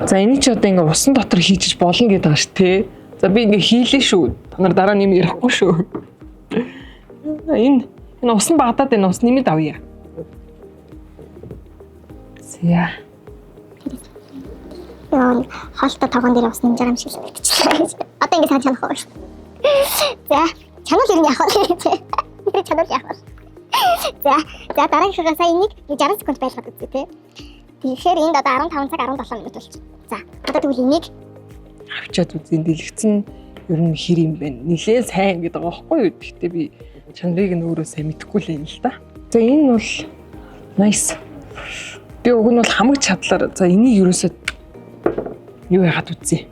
За энийг чи одоо ингээ усан дотор хийчих болно гэдэг байгаа шүү те. За би ингээ хийлээ шүү. Та нар дараа нь юм ярихгүй шүү. Энэ усан багдаад энэ ус нэмэд авъя. За. Яа, хаалтаа тогоон дээр ус нэмж байгаа юм шиг л биччихлээ. Одоо ингээ сайн чанах уу. За, чанал ер нь яах вэ? Тэр чанал яах вэ? За дараагийн шугасаа энийг 60 секунд байлгаад үзье те. Тэгэхээр энд одоо 15 цаг 17 минут болчих. За одоо тэгвэл энийг авчаад үзэн дэлгэцэн ер нь хэр юм бэ? Нилээн сайн гэдэг байгаа байхгүй юу? Гэхдээ би чанарыг нь өөрөө сайн мэдэхгүй л юм л да. За энэ бол nice. Би уг нь бол хамаг чадлаар за энийг ерөөсөө юу яагаад үзье?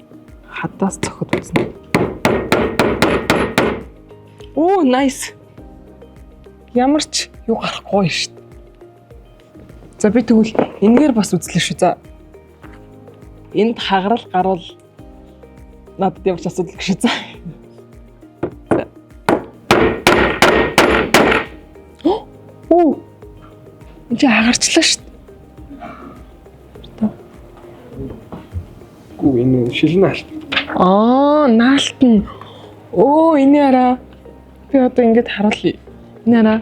Хадаас цоход үзнэ. Оо nice. Ямар ч юу гарахгүй шүү дээ. За би тэгвэл энэгээр бас үзлээ шүү. За. Энд хагарал гарвал надад ямар ч асуудал гэж шүү. За. Оо. Энд хагарчлаа шүү. Гүү энэ шилэн наалт. Наалт нь. Оо энэ араа. Би одоо ингэж харуулъя. Нара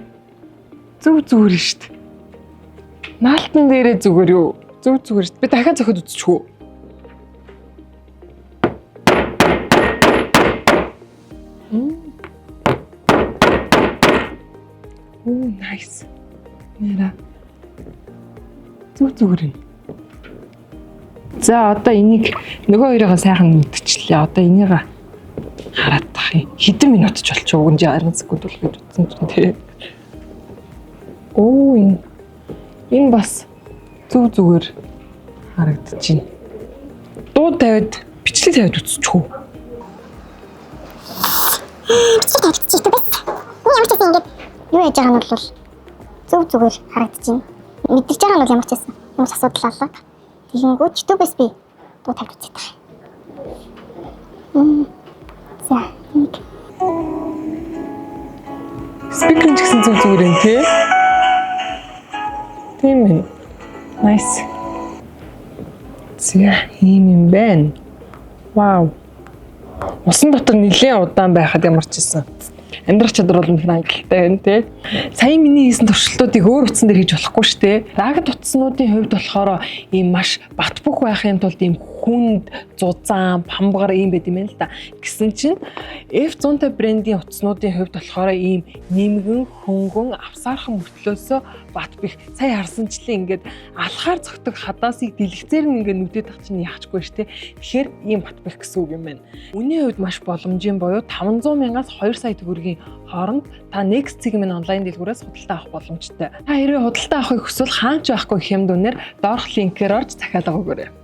зүг зүгээр шүү дээ. Наалтан дээрээ зүгээр юу? Зүг зүгээр шүү дээ. Би дахиад зохиод үзчихв. Nice. Нара зүг зүгээр юм. За одоо энийг нөгөө хоёроо сайхан мэдчихлээ. Одоо энийг хараад тах юм. Хэдэн минут ч болчих уг нь 60 секунд бол гэж утсан ч тий. Оо энэ бас зүг зүгээр харагдаж байна. Дууд тавиад бичлэг тавиад үзчихв. бичлэг тавьчихсан байх. Ямар ч юм ингээд юу яаж байгаа нь бол зүг зүгээр харагдаж байна. Мэдэрч байгаа нь бол ямар ч байсан. Ямар ч асуудал алга. Тэгэнгүүт YouTube-с би дуу тавьж үзье та. За Спикер ч гэсэн зүг зүгээр юм тий. Тийм ээ. Nice. За ийм юм байна. Вау. Усан дотор нэлээд удаан байхад ямар ч байсан. Амьдрах чадвар бол их хангалттай байна тий. Сая миний хийсэн туршилтуудыг өөр утсан дээр хийж болохгүй шүү дээ. Рагд утаснуудын хувьд болохоор ийм маш бат бөх байхын тулд ийм хүнд, зузаан, памбгар ийм байд юм байна л да. Гэсэн чинь F150 брендийн утаснуудын хувьд болохоор ийм нэмгэн, хөнгөн, авсаархан мөртлөөсөө бат бих. Сая харсанчлан ингээд алхаар цогтөг хадаасыг дэлгэцээр нь ингээд нүдэд тах чинь яахчгүй шүү дээ. Тэгэхээр ийм бат бих гэсэн үг юм байна. Үнийн хувьд маш боломжийн буюу 500 мянгаас 2 сая төгрөгийн хооронд та Next сегмент онлайн дэлгүүрээс худалдаа авах боломжтой. Та хэрвээ худалдаа авахыг хүсвэл хаач байхгүй хэмд үнээр доорх линкээр орж захиалга өгөөрэй.